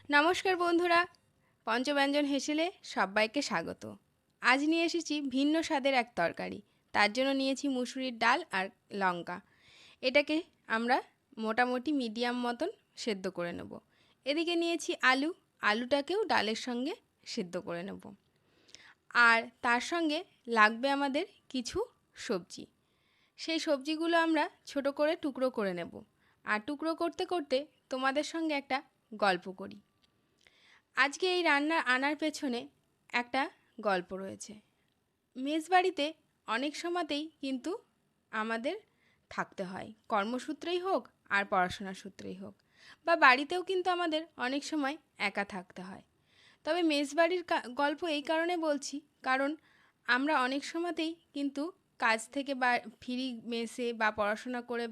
নমস্কার বন্ধুরা, পঞ্চব্যঞ্জন হেসেলে সবাইকে স্বাগত। আজ নিয়ে এসেছি ভিন্ন স্বাদের এক তরকারি। তার জন্য নিয়েছি মুসুরির ডাল আর লঙ্কা। এটাকে আমরা মোটামুটি মিডিয়াম মতন সেদ্ধ করে নেব। এদিকে নিয়েছি আলু, আলুটাকেও ডালের সঙ্গে সেদ্ধ করে নেব। আর তার সঙ্গে লাগবে আমাদের কিছু সবজি। সেই সবজিগুলো আমরা ছোট করে টুকরো করে নেব। আর টুকরো করতে করতে তোমাদের সঙ্গে একটা গল্প করি। আজকে এই রান্না আনার পেছনে একটা গল্প রয়েছে। মেসবাড়িতে অনেক সময়তেই কিন্তু আমাদের থাকতে হয়, কর্মসূত্রেই হোক আর পড়াশোনার সূত্রেই হোক, বা বাড়িতেও কিন্তু আমাদের অনেক সময় একা থাকতে হয়। তবে মেসবাড়ির গল্প এই কারণে বলছি, কারণ আমরা অনেক সময়তেই কিন্তু কাজ থেকে ফিরি মেসে, বা পড়াশোনা করে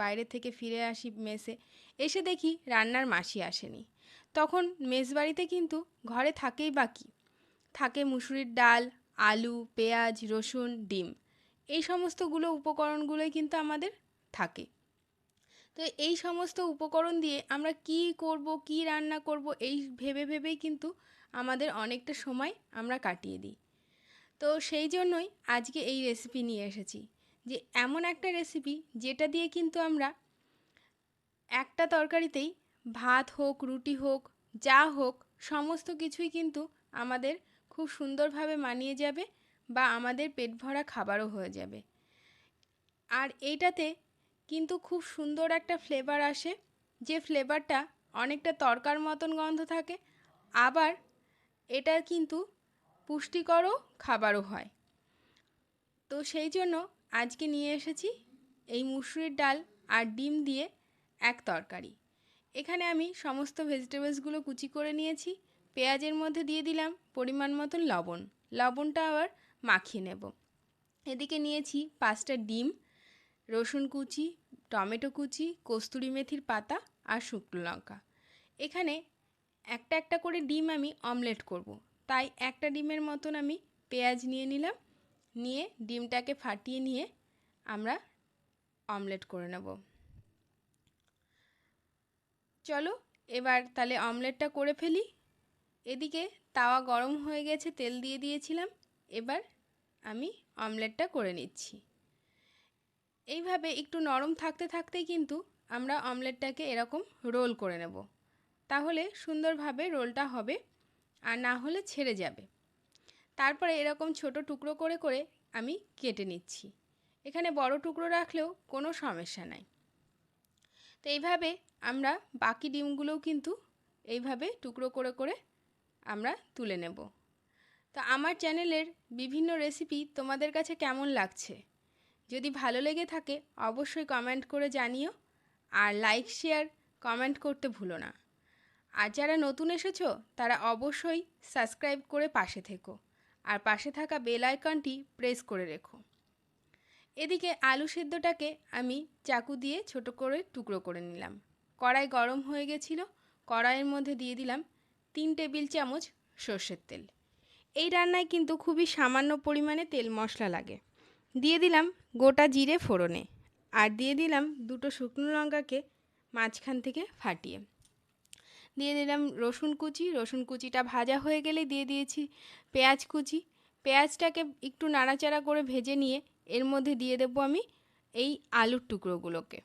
বাইরে থেকে ফিরে আসি মেসে, এসে দেখি রান্নার মাসি আসেনি। তখন মেসবাড়িতে কিন্তু ঘরে থাকেই বা কী, থাকে মুসুরির ডাল, আলু, পেঁয়াজ, রসুন, ডিম, এই সমস্তগুলো উপকরণগুলোই কিন্তু আমাদের থাকে। তো এই সমস্ত উপকরণ দিয়ে আমরা কি করব, কি রান্না করব, এই ভেবে ভেবেই কিন্তু আমাদের অনেকটা সময় আমরা কাটিয়ে দিই। তো সেই জন্যই আজকে এই রেসিপি নিয়ে এসেছি, যে এমন একটা রেসিপি যেটা দিয়ে কিন্তু আমরা একটা তরকারিতেই ভাত হোক, রুটি হোক, যা হোক, সমস্ত কিছুই কিন্তু আমাদের খুব সুন্দরভাবে মানিয়ে যাবে, বা আমাদের পেট ভরা খাবারও হয়ে যাবে। আর এইটাতে কিন্তু খুব সুন্দর একটা ফ্লেভার আসে, যে ফ্লেভারটা অনেকটা তরকার মতন গন্ধ থাকে, আবার এটা কিন্তু পুষ্টিকরও খাবারও হয়। তো সেই জন্য আজকে নিয়ে এসেছি এই মুসুরির ডাল আর ডিম দিয়ে এক তরকারি। এখানে আমি সমস্ত ভেজিটেবলসগুলো কুচি করে নিয়েছি। পেঁয়াজের মধ্যে দিয়ে দিলাম পরিমাণ মতন লবণ, লবণটা আবার মাখিয়ে নেব। এদিকে নিয়েছি 5টা ডিম, রসুন কুচি, টমেটো কুচি, কস্তুরি মেথির পাতা আর শুকনো লঙ্কা। এখানে একটা একটা করে ডিম আমি অমলেট করব, তাই একটা ডিমের মতন আমি পেঁয়াজ নিয়ে নিলাম। নিয়ে ডিমটাকে ফাটিয়ে নিয়ে আমরা অমলেট করে নেব। চলো এবার তাহলে অমলেটটা করে ফেলি। এদিকে তাওয়া গরম হয়ে গেছে, তেল দিয়ে দিয়েছিলাম। এবার আমি অমলেটটা করে নিচ্ছি। এইভাবে একটু নরম থাকতে থাকতেই কিন্তু আমরা অমলেটটাকে এরকম রোল করে নেব, তাহলে সুন্দরভাবে রোলটা হবে, আর না হলে ছেড়ে যাবে। তারপরে এরকম ছোট টুকরো করে করে আমি কেটে নিচ্ছি। এখানে বড় টুকরো রাখলেও কোনো সমস্যা নাই। তো এইভাবে আমরা বাকি ডিমগুলোও কিন্তু এইভাবে টুকরো করে করে আমরা তুলে নেব। তো আমার চ্যানেলের বিভিন্ন রেসিপি তোমাদের কাছে কেমন লাগছে, যদি ভালো লেগে থাকে অবশ্যই কমেন্ট করে জানিও, আর লাইক, শেয়ার, কমেন্ট করতে ভুলো না। আর যারা নতুন এসেছো তারা অবশ্যই সাবস্ক্রাইব করে পাশে থেকো, আর পাশে থাকা বেল আইকনটি প্রেস করে রেখো। এদিকে আলু সেদ্ধটাকে আমি চাকু দিয়ে ছোট করে টুকরো করে নিলাম। কড়াই গরম হয়ে গেছিলো, কড়াইয়ের মধ্যে দিয়ে দিলাম 3 টেবিল চামচ সর্ষের তেল। এই রান্নায় কিন্তু খুবই সামান্য পরিমাণে তেল মশলা লাগে। দিয়ে দিলাম গোটা জিরে ফোড়নে, আর দিয়ে দিলাম 2টো শুকনো লঙ্কাকে মাঝখান থেকে ফাটিয়ে। দিয়ে দিলাম রসুন কুচি, রসুন কুচিটা ভাজা হয়ে গেলে দিয়ে দিয়েছি পেঁয়াজ কুচি। পেঁয়াজটাকে একটু নাড়াচাড়া করে ভেজে নিয়ে এর মধ্যে দিয়ে দেবো আমি এই আলুর টুকরোগুলোকে।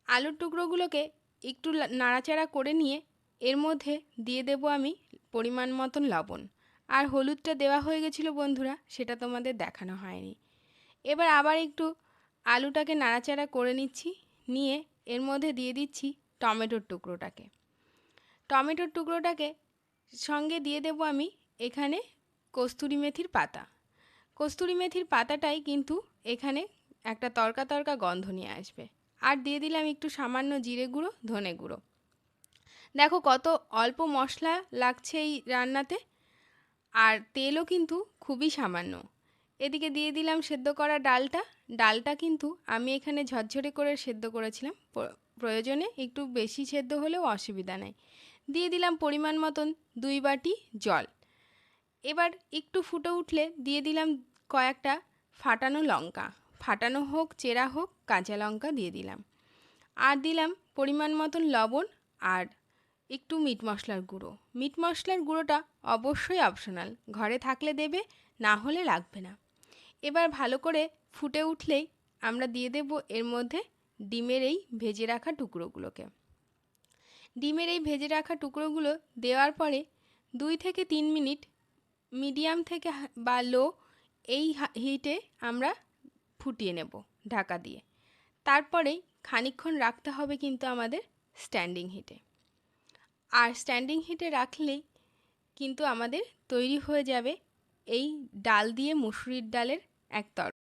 আলুর টুকরোগুলোকে একটু নাড়াচাড়া করে নিয়ে এর মধ্যে দিয়ে দেবো আমি পরিমাণ মতন লবণ। আর হলুদটা দেওয়া হয়ে গেছিলো বন্ধুরা, সেটা তোমাদের দেখানো হয়নি। এবার আবার একটু আলুটাকে নাড়াচাড়া করে নিচ্ছি, নিয়ে এর মধ্যে দিয়ে দিচ্ছি টমেটোর টুকরোটাকে। টমেটোর টুকরোটাকে সঙ্গে দিয়ে দেবো আমি এখানে কস্তুরি মেথির পাতা। কস্তুরি মেথির পাতাটাই কিন্তু এখানে একটা তরকা তরকা গন্ধ নিয়ে আসবে। আর দিয়ে দিলাম একটু সামান্য জিরে গুঁড়ো, ধনে গুঁড়ো। দেখো কত অল্প মশলা লাগছে এই রান্নাতে, আর তেলও কিন্তু খুবই সামান্য। এদিকে দিয়ে দিলাম সেদ্ধ করা ডালটা। ডালটা কিন্তু আমি এখানে ঝরঝরে করে সেদ্ধ করেছিলাম, প্রয়োজনে একটু বেশি সেদ্ধ হলেও অসুবিধা নেই। দিয়ে দিলাম পরিমাণ মতন 2 বাটি জল। এবার একটু ফুটে উঠলে দিয়ে দিলাম কয়েকটা ফাটানো লঙ্কা, ফাটানো হোক চেরা হোক, কাঁচা লঙ্কা দিয়ে দিলাম। আর দিলাম পরিমাণ মতন লবণ আর একটু মিট মশলার গুঁড়ো। মিট মশলার গুঁড়োটা অবশ্যই অপশনাল, ঘরে থাকলে দেবে, না হলে লাগবে না। এবার ভালো করে ফুটে উঠলেই আমরা দিয়ে দেব এর মধ্যে ডিমের এই ভেজে রাখা টুকরোগুলোকে। ডিমের এই ভেজে রাখা টুকরোগুলো দেওয়ার পরে 2 থেকে 3 মিনিট মিডিয়াম থেকে বা লো এই হিটে আমরা ফুটিয়ে নেব ঢাকা দিয়ে। তারপরেই খানিকক্ষণ রাখতে হবে কিন্তু আমাদের স্ট্যান্ডিং হিটে। আর স্ট্যান্ডিং হিটে রাখলেই কিন্তু আমাদের তৈরি হয়ে যাবে এই ডাল দিয়ে মুসুরির ডালের এক তরকারি।